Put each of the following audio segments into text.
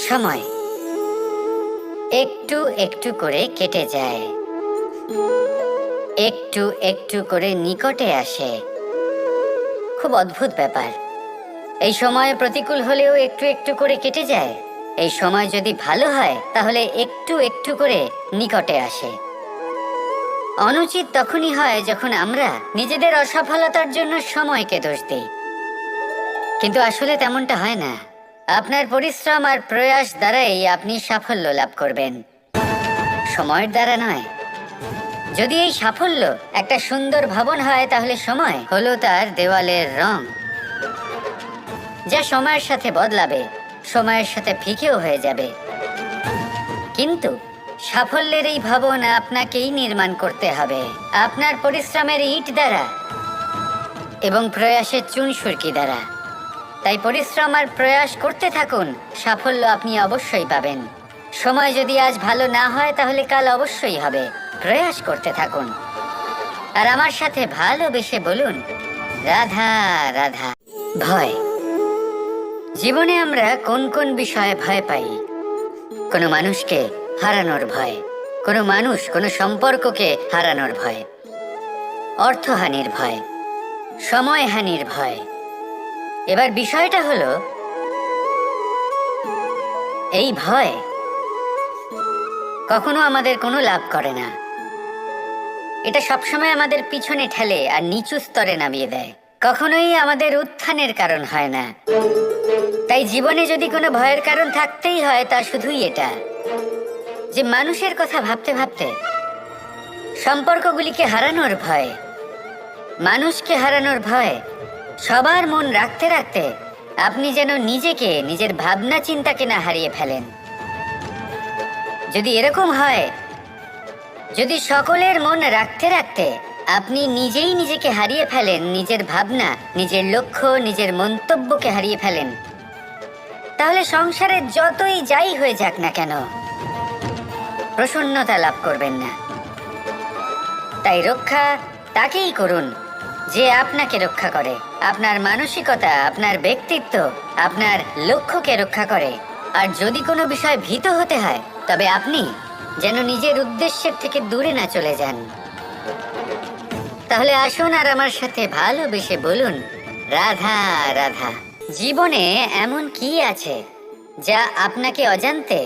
সময় একটু একটু করে কেটে যায়, একটু একটু করে নিকটে আসে। খুব অদ্ভুত ব্যাপার। এই সময় প্রতিকূল হলেও একটু একটু করে কেটে যায়। এই সময় যদি ভালো হয় তাহলে একটু একটু করে নিকটে আসে। অনুচিত তখনই হয় যখন আমরা নিজেদের অসফলতার জন্য সময়কে দোষ দিই, কিন্তু আসলে তেমনটা হয় না। আপনার পরিশ্রম আর প্রয়াস দ্বারাই আপনি সাফল্য লাভ করবেন, সময়ের দ্বারা নয়। যদি এই সাফল্য একটা সুন্দর ভবন হয় তাহলে সময় হলো তার দেওয়ালের রং, যা সময়ের সাথে বদলাবে, সময়ের সাথে ফিকেও হয়ে যাবে। কিন্তু সাফল্যের এই ভবন আপনাকেই নির্মাণ করতে হবে, আপনার পরিশ্রমের ইট দ্বারা এবং প্রয়াসের চুনসুরকি দ্বারা। তাই পরিশ্রম আর প্রয়াস করতে থাকুন, সাফল্য আপনি অবশ্যই পাবেন। সময় যদি আজ ভালো না হয় তাহলে কাল অবশ্যই হবে। প্রয়াস করতে থাকুন আর আমার সাথে ভালোবেসে বলুন, রাধা রাধা। ভয়। জীবনে আমরা কোন কোন বিষয়ে ভয় পাই? কোনো মানুষকে হারানোর ভয়, কোনো মানুষ কোনো সম্পর্ককে হারানোর ভয়, অর্থহানির ভয়, সময়হানির ভয়। এবার বিষয়টা হলো, এই ভয় কখনো আমাদের কোনো লাভ করে না। এটা সবসময় আমাদের পিছনে ঠেলে আর নিচু স্তরে নামিয়ে দেয়, কখনোই আমাদের উত্থানের কারণ হয় না। তাই জীবনে যদি কোনো ভয়ের কারণ থাকতেই হয় তা শুধুই এটা, যে মানুষের কথা ভাবতে ভাবতে সম্পর্কগুলিকে হারানোর ভয়, মানুষকে হারানোর ভয়, সবার মন রাখতে রাখতে আপনি যেন নিজেকে, নিজের ভাবনা চিন্তাকে না হারিয়ে ফেলেন। যদি এরকম হয়, যদি সকলের মন রাখতে রাখতে আপনি নিজেই নিজেকে হারিয়ে ফেলেন, নিজের ভাবনা, নিজের লক্ষ্য, নিজের মন্তব্যকে হারিয়ে ফেলেন, তাহলে সংসারে যতই যাই হয়ে যাক না কেন প্রসন্নতা লাভ করবেন না। তাই রক্ষা তাকেই করুন যে আপনাকে রক্ষা করে, আপনার মানসিকতা, আপনার ব্যক্তিত্ব, আপনার লক্ষ্যকে রক্ষা করে। আর যদি কোনো বিষয় ভীত হতে হয় তবে আপনি যেন নিজের উদ্দেশ্যের থেকে দূরে না চলে যান। তাহলে আসুন আর আমার সাথে ভালোবেসে বলুন, রাধা রাধা। জীবনে এমন কি আছে যা আপনাকে অজান্তে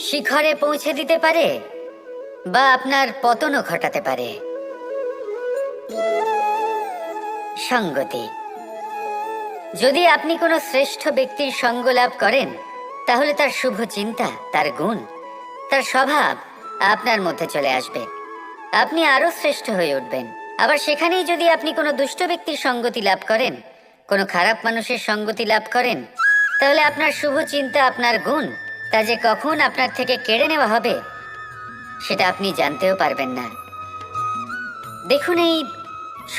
শিখরে পৌঁছে দিতে পারে বা আপনার পতনও ঘটাতে পারে? সঙ্গতি। যদি আপনি কোনো শ্রেষ্ঠ ব্যক্তির সঙ্গ লাভ করেন তাহলে তার শুভ চিন্তা, তার গুণ, তার স্বভাব আপনার মধ্যে চলে আসবে। আপনি আরো শ্রেষ্ঠ হয়ে উঠবেন। আবার সেখানেই যদি আপনি কোনো দুষ্ট ব্যক্তির সঙ্গতি লাভ করেন, কোনো খারাপ মানুষের সঙ্গতি লাভ করেন, তাহলে আপনার শুভ চিন্তা, আপনার গুণ, তা যে কখন আপনার থেকে কেড়ে নেওয়া হবে সেটা আপনি জানতেও পারবেন না। দেখুন, এই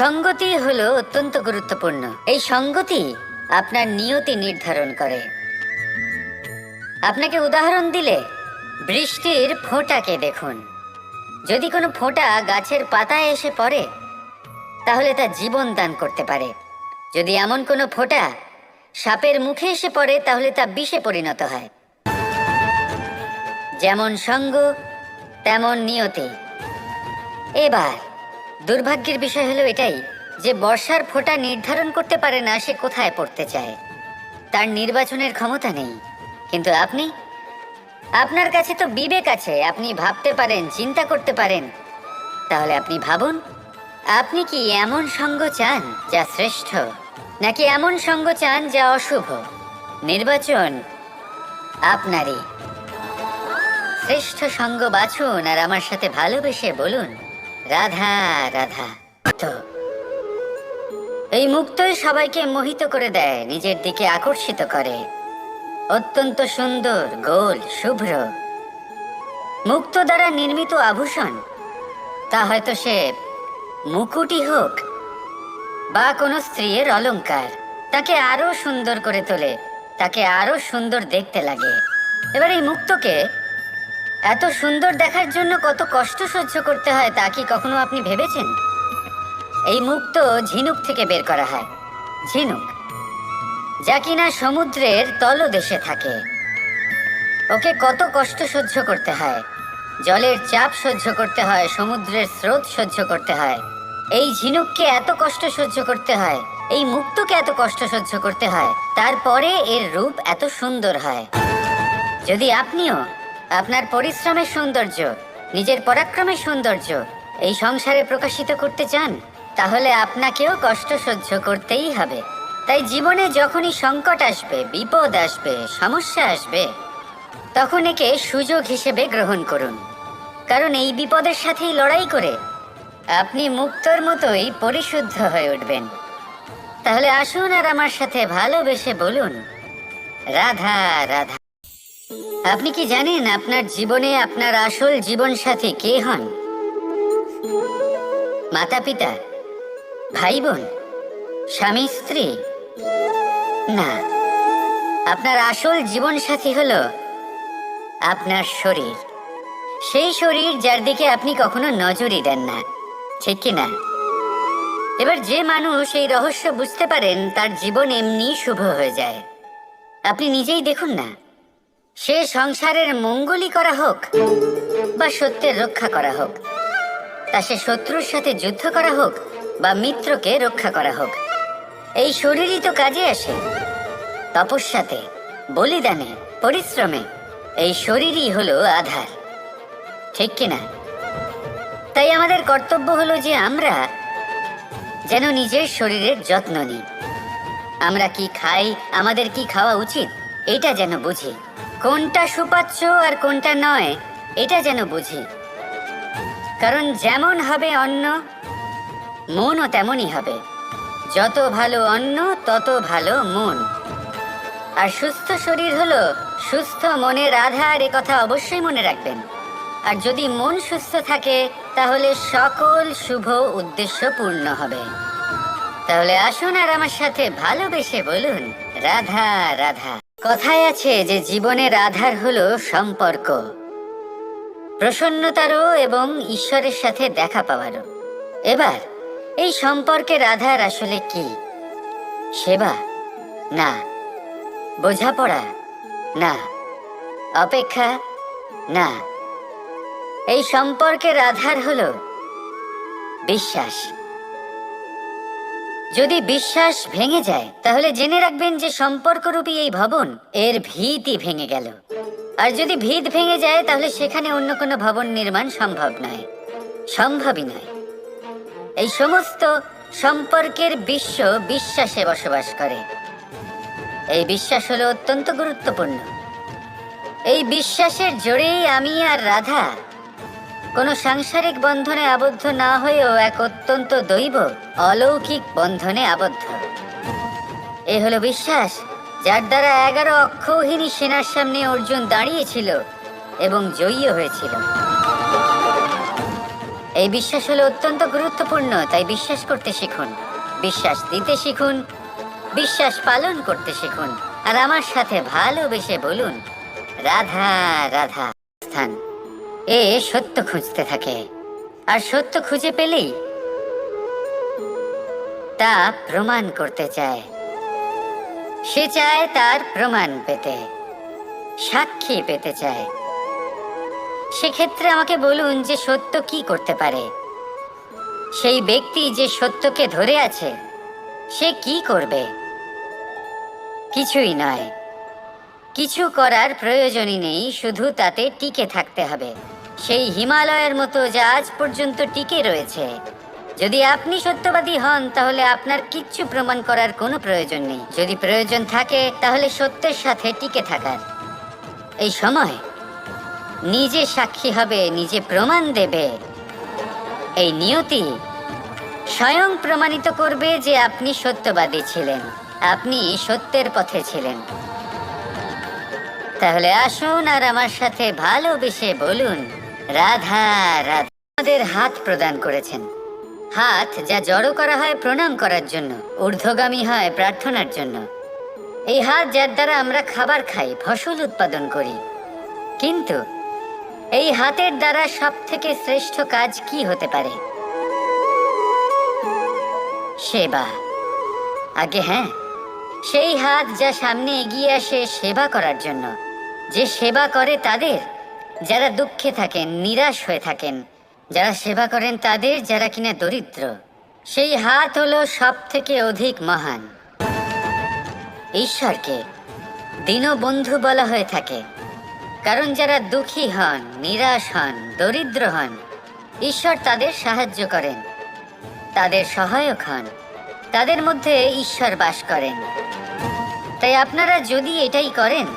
সঙ্গতি হলো অত্যন্ত গুরুত্বপূর্ণ। এই সঙ্গতি আপনার নিয়তি নির্ধারণ করে। আপনাকে উদাহরণ দিলে, বৃষ্টির ফোঁটাকে দেখুন। যদি কোনো ফোঁটা গাছের পাতায় এসে পড়ে তাহলে তা জীবন দান করতে পারে। যদি এমন কোনো ফোঁটা সাপের মুখে এসে পড়ে তাহলে তা বিষে পরিণত হয়। যেমন সঙ্গ তেমন নিয়তি। এবার দুর্ভাগ্যের বিষয় হলো এটাই যে বর্ষার ফোঁটা নির্ধারণ করতে পারে না সে কোথায় পড়তে চায়, তার নির্বাচনের ক্ষমতা নেই। কিন্তু আপনি, আপনার কাছে তো বিবেক আছে, আপনি ভাবতে পারেন, চিন্তা করতে পারেন। তাহলে আপনি ভাবুন, আপনি কি এমন সঙ্গ চান যা শ্রেষ্ঠ, নাকি এমন সঙ্গ চান যা অশুভ? নির্বাচন আপনারই। শ্রেষ্ঠ সঙ্গ বাছুন আর আমার সাথে ভালোবেসে বলুন, রাধা রাধা। তো এই মুক্তই সবাইকে মোহিত করে দেয়, নিজের দিকে আকর্ষিত করে। অত্যন্ত সুন্দর, গোল, শুভ্র মুক্ত দ্বারা নির্মিত আভূষণ, তা হয়তো সে মুকুটই হোক বা কোনো স্ত্রীর অলংকার, তাকে আরো সুন্দর করে তোলে, তাকে আরো সুন্দর দেখতে লাগে। এবার এই মুক্তকে এত সুন্দর দেখার জন্য কত কষ্ট সহ্য করতে হয় তা কি কখনো আপনি ভেবেছেন? এই মুক্ত ঝিনুক থেকে বের করা হয়, ঝিনুক যা কিনা সমুদ্রের তলদেশে থাকে। ওকে কত কষ্ট সহ্য করতে হয়, জলের চাপ সহ্য করতে হয়, সমুদ্রের স্রোত সহ্য করতে হয়। এই ঝিনুককে এত কষ্ট সহ্য করতে হয়, এই মুক্তোকে এত কষ্ট সহ্য করতে হয়, তারপরে এর রূপ এত সুন্দর হয়। যদি আপনিও আপনার পরিশ্রমের সৌন্দর্য, নিজের পরাক্রমের সৌন্দর্য এই সংসারে প্রকাশিত করতে চান, তাহলে আপনাকেও কষ্ট সহ্য করতেই হবে। তাই জীবনে যখনই সংকট আসবে, বিপদ আসবে, সমস্যা আসবে, তখন একে সুযোগ হিসেবে গ্রহণ করুন। কারণ এই বিপদের সাথেই লড়াই করে আপনি মুক্তোর মতোই পরিশুদ্ধ হয়ে উঠবেন। তাহলে আসুন আর আমার সাথে ভালোবেসে বলুন, রাধা রাধা। আপনি কি জানেন আপনার জীবনে আপনার আসল জীবন সাথী কে হন? মাতা পিতা, ভাই বোন, স্বামী স্ত্রী? না, আপনার আসল জীবন সাথী হলো আপনার শরীর। সেই শরীর যার দিকে আপনি কখনো নজরই দেন না, ঠিক কি না? এবার যে মানুষ এই রহস্য বুঝতে পারেন, তার জীবন এমনি শুভ হয়ে যায়। আপনি নিজেই দেখুন না, সে সংসারের মঙ্গলই করা হোক বা সত্যের রক্ষা করা হোক, তা সে শত্রুর সাথে যুদ্ধ করা হোক বা মিত্রকে রক্ষা করা হোক, এই শরীরই তো কাজে আসে। তপস্যাতে, বলিদানে, পরিশ্রমে এই শরীরই হলো আধার, ঠিক কিনা? তাই আমাদের কর্তব্য হলো যে আমরা যেন নিজের শরীরের যত্ন নিই। আমরা কি খাই, আমাদের কি খাওয়া উচিত, এটা যেন বুঝি। কোনটা সুপাচ্য আর কোনটা নয়, এটা যেন বুঝি। কারণ যেমন হবে অন্ন, মনও তেমনই হবে। যত ভালো অন্ন তত ভালো মন। আর সুস্থ শরীর হলো সুস্থ মনের আধার, এ কথা অবশ্যই মনে রাখবেন। আর যদি মন সুস্থ থাকে, তাহলে সকল শুভ উদ্দেশ্য পূর্ণ হবে। তাহলে আসুন আর আমার সাথে ভালোবেসে বলুন, রাধা রাধা। কথায় আছে যে জীবনের আধার হলো সম্পর্ক, প্রসন্নতারও এবং ঈশ্বরের সাথে দেখা পাওয়ারও। এবার এই সম্পর্কের আধার আসলে কি? সেবা? না। বোঝাপড়া? না। অপেক্ষা? না। এই সম্পর্কের আধার হলো বিশ্বাস। যদি বিশ্বাস ভেঙে যায়, তাহলে জেনে রাখবেন যে সম্পর্করূপী এই ভবন, এর ভিতই ভেঙে গেল। আর যদি ভিত ভেঙে যায়, তাহলে সেখানে অন্য কোনো ভবন নির্মাণ সম্ভব নয়, সম্ভবই নয়। এই সমস্ত সম্পর্কের বিশ্ব বিশ্বাসে বসবাস করে। এই বিশ্বাস হলো অত্যন্ত গুরুত্বপূর্ণ। এই বিশ্বাসের জোরেই আমি আর রাধা কোনো সাংসারিক বন্ধনে আবদ্ধ না হয়েও এক অত্যন্ত দৈব অলৌকিক বন্ধনে আবদ্ধ। এ হলো বিশ্বাস, যার দ্বারা 11 অক্ষৌহিনী সেনার সামনে অর্জুন দাঁড়িয়েছিল এবং জয়ী হয়েছিল। এই বিশ্বাস হলো অত্যন্ত গুরুত্বপূর্ণ। তাই বিশ্বাস করতে শিখুন, বিশ্বাস দিতে শিখুন, বিশ্বাস পালন করতে শিখুন। আর আমার সাথে ভালোবেসে বলুন, রাধা রাধা। স্থান এ সত্য খুঁজতে থাকে, আর সত্য খুঁজে পেলেই তা প্রমাণ করতে চায়। সে চায় তার প্রমাণ পেতে, সাক্ষী পেতে চায়। সেক্ষেত্রে আমাকে বলুন যে সত্য কি করতে পারে? সেই ব্যক্তি যে সত্যকে ধরে আছে, সে কি করবে? কিছুই নয়, কিছু করার প্রয়োজনই নেই, শুধু তাতে টিকে থাকতে হবে। সেই হিমালয়ের মতো যা আজ পর্যন্ত টিকে রয়েছে। যদি আপনি সত্যবাদী হন, তাহলে আপনার কিচ্ছু প্রমাণ করার কোনো প্রয়োজন নেই। যদি প্রয়োজন থাকে, তাহলে সত্যের সাথে টিকে থাকার। এই সময় নিজে সাক্ষী হবে, নিজে প্রমাণ দেবে। এই নিয়তি স্বয়ং প্রমাণিত করবে যে আপনি সত্যবাদী ছিলেন, আপনি সত্যের পথে ছিলেন। তাহলে আসুন আর আমার সাথে ভালোবেসে বলুন, রাধা রাধা। আমাদের হাত প্রদান করেছেন, হাত যা জড়ো করা হয় প্রণাম করার জন্য, ঊর্ধ্বগামী হয় প্রার্থনার জন্য। এই হাত যার দ্বারা আমরা খাবার খাই, ফসল উৎপাদন করি। কিন্তু এই হাতের দ্বারা সব থেকে শ্রেষ্ঠ কাজ কি হতে পারে? সেবা। আগে হ্যাঁ, সেই হাত যা সামনে এগিয়ে আসে সেবা করার জন্য, যে সেবা করে তাদের যারা দুঃখে থাকেন, নিরাশ হয়ে থাকেন, যারা সেবা করেন তাদের যারা কিনা দরিদ্র, সেই হাত হলো সব থেকে অধিক মহান। ঈশ্বরকে দীনবন্ধু বলা হয়ে থাকে, কারণ যারা দুঃখী হন, নিরাশ হন, দরিদ্র হন, ঈশ্বর তাদের সাহায্য করেন, তাদের সহায়ক হন, তাদের মধ্যে ঈশ্বর বাস করেন। তাই আপনারা যদি এটাই করেন,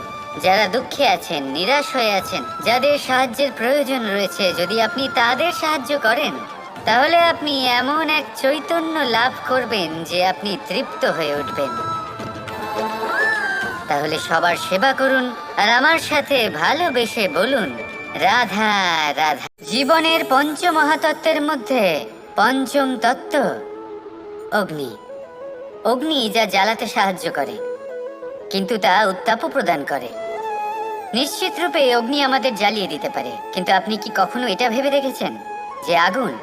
যারা দুঃখে আছেন, নিরাশ হয়ে আছেন, যাদের সাহায্যের প্রয়োজন রয়েছে, যদি আপনি তাদের সাহায্য করেন, তাহলে আপনি এমন এক চৈতন্য লাভ করবেন যে আপনি তৃপ্ত হয়ে উঠবেন। তাহলে সবার সেবা করুন আর আমার সাথে ভালোবেসে বলুন, রাধা রাধা। জীবনের পঞ্চমহাতত্ত্বের মধ্যে পঞ্চম তত্ত্ব অগ্নি। অগ্নি যা জ্বালাতে সাহায্য করে, কিন্তু তা উত্তাপও প্রদান করে। নিশ্চিত রূপে অগ্নি আমাদের জ্বালিয়ে দিতে পারে, কিন্তু আপনি কি কখনো এটা ভেবে দেখেছেন যে আগুন,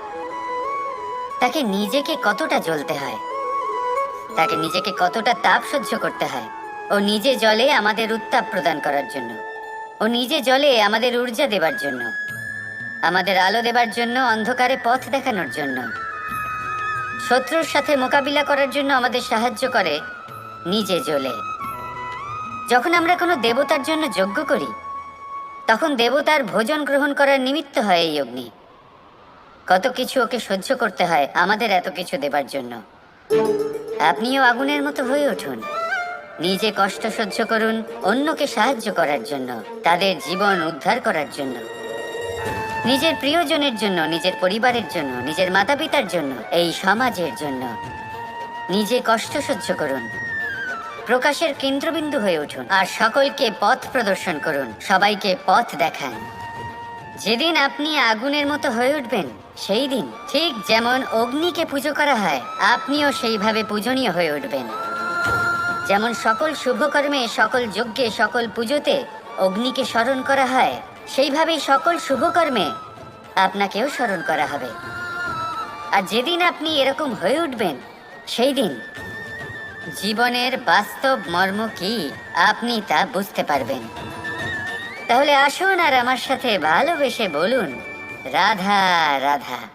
তাকে নিজেকে কতটা জ্বলতে হয়, তাকে নিজেকে কতটা তাপ সহ্য করতে হয়। ও নিজে জ্বলে আমাদের উত্তাপ প্রদান করার জন্য, ও নিজে জ্বলে আমাদের ঊর্জা দেবার জন্য, আমাদের আলো দেবার জন্য, অন্ধকারে পথ দেখানোর জন্য, শত্রুর সাথে মোকাবিলা করার জন্য আমাদের সাহায্য করে নিজে জ্বলে। যখন আমরা কোনো দেবতার জন্য যজ্ঞ করি, তখন দেবতার ভোজন গ্রহণ করার নিমিত্ত হয় এই অগ্নি। কত কিছু ওকে সহ্য করতে হয় আমাদের এত কিছু দেবার জন্য। আপনিও আগুনের মতো হয়ে উঠুন, নিজে কষ্ট সহ্য করুন অন্যকে সাহায্য করার জন্য, তাদের জীবন উদ্ধার করার জন্য, নিজের প্রিয়জনের জন্য, নিজের পরিবারের জন্য, নিজের মাতা পিতার জন্য, এই সমাজের জন্য। নিজে কষ্ট সহ্য করুন, প্রকাশের কেন্দ্রবিন্দু হয়ে উঠুন আর সকলকে পথ প্রদর্শন করুন, সবাইকে পথ দেখান। যেদিন আপনি আগুনের মতো হয়ে উঠবেন, সেই দিন ঠিক যেমন অগ্নিকে পুজো করা হয়, আপনিও সেইভাবে পূজনীয় হয়ে উঠবেন। যেমন সকল শুভকর্মে, সকল যজ্ঞে, সকল পুজোতে অগ্নিকে স্মরণ করা হয়, সেইভাবেই সকল শুভকর্মে আপনাকেও স্মরণ করা হবে। আর যেদিন আপনি এরকম হয়ে উঠবেন, সেই দিন জীবনের বাস্তব মর্ম কি আপনি তা বুঝতে পারবেন। তাহলে আসুন আর আমার সাথে ভালোবেসে বলুন, রাধা রাধা।